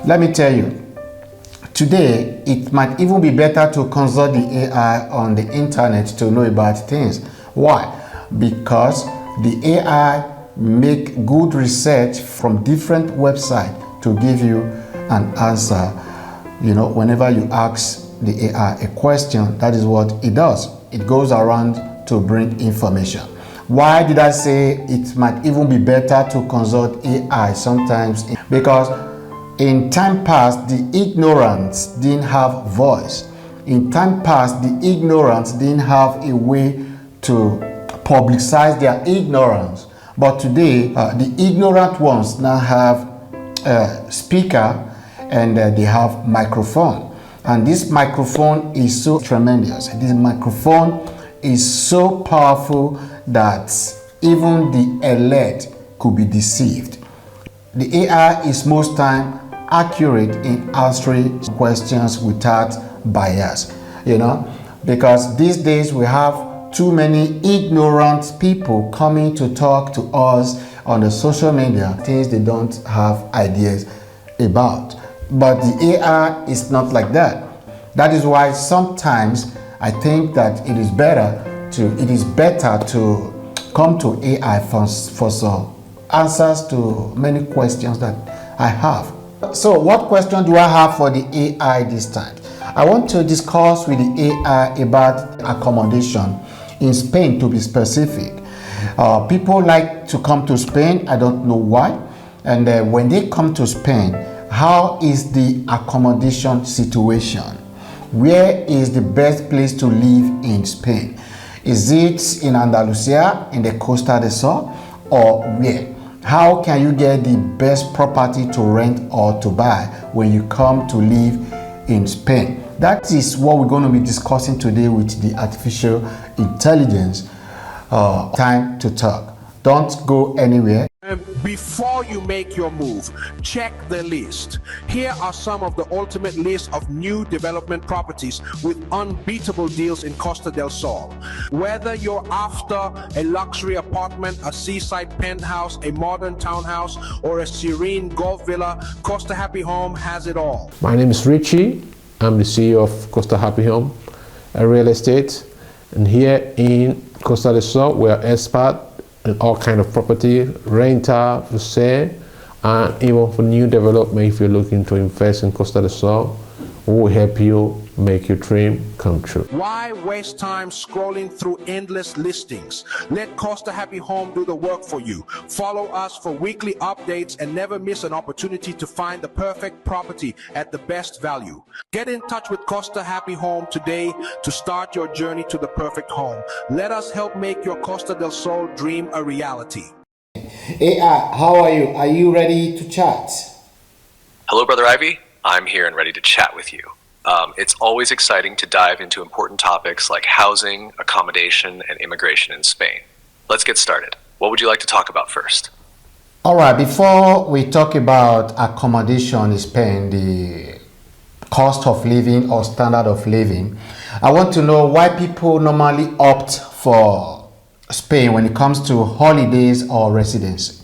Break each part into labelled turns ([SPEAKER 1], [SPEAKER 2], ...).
[SPEAKER 1] Let me tell you, today it might even be better to consult the AI on the internet to know about things. Why? Because the AI make good research from different websites to give you an answer. Whenever you ask the AI a question, that is what it does. It goes around to bring information. Why did I say it might even be better to consult AI sometimes? Because in time past, the ignorance didn't have voice. In time past, the ignorance didn't have a way to publicize their ignorance. But today, the ignorant ones now have a speaker and they have microphone. And this microphone is so tremendous. This microphone is so powerful that even the elect could be deceived. The AI is most time accurate in answering questions without bias, because these days we have too many ignorant people coming to talk to us on the social media, things they don't have ideas about. But the AI is not like that. That is why sometimes I think that it is better to come to AI for some answers to many questions that I have. So what question do I have for the AI this time? I want to discuss with the AI about accommodation in Spain, to be specific. People like to come to Spain. I don't know why. And when they come to Spain, how is the accommodation situation? Where is the best place to live in Spain? Is it in Andalusia, in the Costa del Sol, or where? How can you get the best property to rent or to buy when you come to live in Spain? That is what we're going to be discussing today with the artificial intelligence. Time to talk. Don't go anywhere.
[SPEAKER 2] Before you make your move, check the list. Here are some of the ultimate list of new development properties with unbeatable deals in Costa del Sol. Whether you're after a luxury apartment, a seaside penthouse, a modern townhouse, or a serene golf villa, Costa Happy Home has it all.
[SPEAKER 3] My name is Richie. I'm the CEO of Costa Happy Home, a real estate. And here in Costa del Sol, we are Expat and all kind of property, rental, for sale, and even for new development. If you're looking to invest in Costa del Sol, we will help you make your dream come true.
[SPEAKER 2] Why waste time scrolling through endless listings? Let Costa Happy Home do the work for you. Follow us for weekly updates and never miss an opportunity to find the perfect property at the best value. Get in touch with Costa Happy Home today to start your journey to the perfect home. Let us help make your Costa del Sol dream a reality.
[SPEAKER 1] AI, how are you? Are you ready to chat?
[SPEAKER 4] Hello, Brother Ivy. I'm here and ready to chat with you. It's always exciting to dive into important topics like housing, accommodation, and immigration in Spain. Let's get started. What would you like to talk about first?
[SPEAKER 1] All right, before we talk about accommodation in Spain, the cost of living or standard of living, I want to know why people normally opt for Spain when it comes to holidays or residency.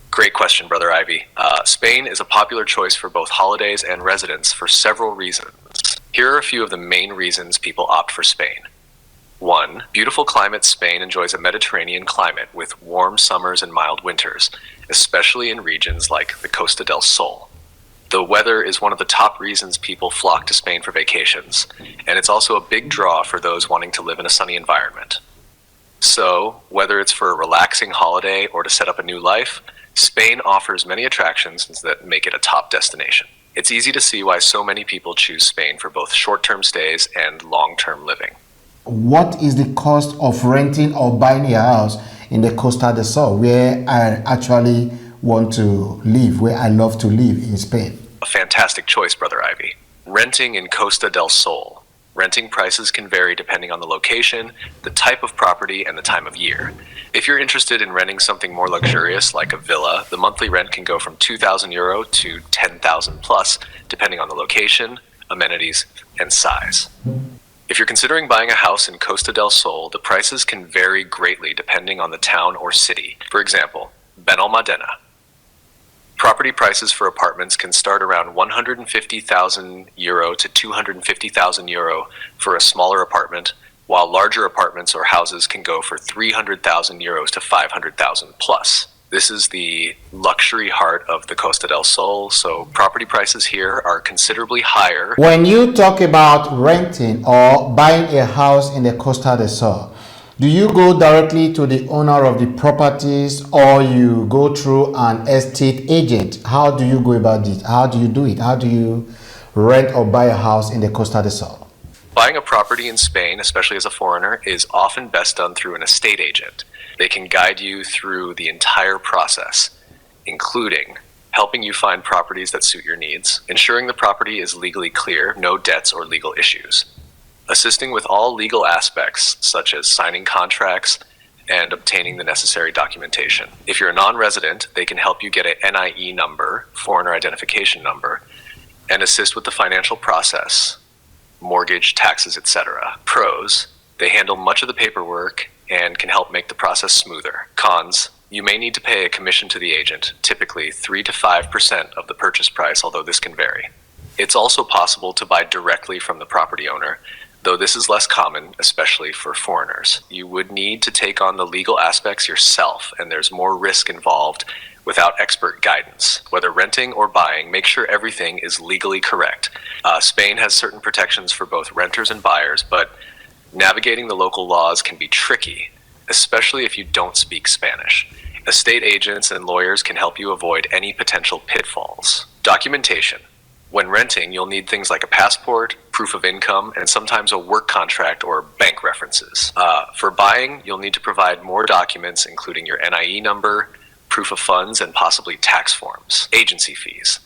[SPEAKER 4] Great question, Brother Ivy. Spain is a popular choice for both holidays and residence for several reasons. Here are a few of the main reasons people opt for Spain. 1. Beautiful climate. Spain enjoys a Mediterranean climate with warm summers and mild winters, especially in regions like the Costa del Sol. The weather is one of the top reasons people flock to Spain for vacations, and it's also a big draw for those wanting to live in a sunny environment. So, whether it's for a relaxing holiday or to set up a new life, Spain offers many attractions that make it a top destination. It's easy to see why so many people choose Spain for both short-term stays and long-term living.
[SPEAKER 1] What is the cost of renting or buying a house in the Costa del Sol, where I actually want to live, where I love to live in Spain?
[SPEAKER 4] A fantastic choice, Brother Ivy. Renting in Costa del Sol. Renting prices can vary depending on the location, the type of property, and the time of year. If you're interested in renting something more luxurious like a villa, the monthly rent can go from €2,000 to 10,000 plus, depending on the location, amenities, and size. If you're considering buying a house in Costa del Sol, the prices can vary greatly depending on the town or city. For example, Benalmádena. Property prices for apartments can start around 150,000 euro to 250,000 euro for a smaller apartment, while larger apartments or houses can go for 300,000 euros to 500,000 plus. This is the luxury heart of the Costa del Sol, so property prices here are considerably higher.
[SPEAKER 1] When you talk about renting or buying a house in the Costa del Sol, do you go directly to the owner of the properties or you go through an estate agent? How do you go about it? How do you do it? How do you rent or buy a house in the Costa del Sol?
[SPEAKER 4] Buying a property in Spain, especially as a foreigner, is often best done through an estate agent. They can guide you through the entire process, including helping you find properties that suit your needs, ensuring the property is legally clear, no debts or legal issues, assisting with all legal aspects such as signing contracts and obtaining the necessary documentation. If you're a non-resident, they can help you get an NIE number, foreigner identification number, and assist with the financial process, mortgage, taxes, etc. Pros, they handle much of the paperwork and can help make the process smoother. Cons, you may need to pay a commission to the agent, typically 3 to 5% of the purchase price, although this can vary. It's also possible to buy directly from the property owner, though this is less common, especially for foreigners. You would need to take on the legal aspects yourself, and there's more risk involved without expert guidance. Whether renting or buying, make sure everything is legally correct. Spain has certain protections for both renters and buyers, but navigating the local laws can be tricky, especially if you don't speak Spanish. Estate agents and lawyers can help you avoid any potential pitfalls. Documentation. When renting, you'll need things like a passport, proof of income, and sometimes a work contract or bank references. For buying, you'll need to provide more documents, including your NIE number, proof of funds, and possibly tax forms. Agency fees.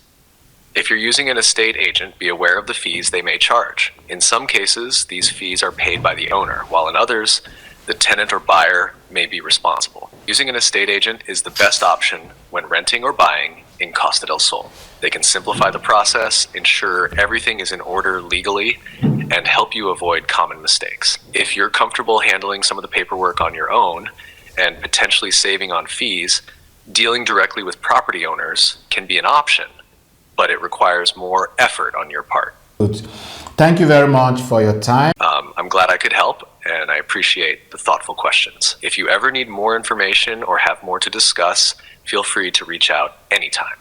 [SPEAKER 4] If you're using an estate agent, be aware of the fees they may charge. In some cases, these fees are paid by the owner, while in others, the tenant or buyer may be responsible. Using an estate agent is the best option when renting or buying in Costa del Sol. They can simplify the process, ensure everything is in order legally, and help you avoid common mistakes. If you're comfortable handling some of the paperwork on your own and potentially saving on fees, dealing directly with property owners can be an option, but it requires more effort on your part.
[SPEAKER 1] Good. Thank you very much for your time.
[SPEAKER 4] I'm glad I could help, and I appreciate the thoughtful questions. If you ever need more information or have more to discuss, feel free to reach out anytime.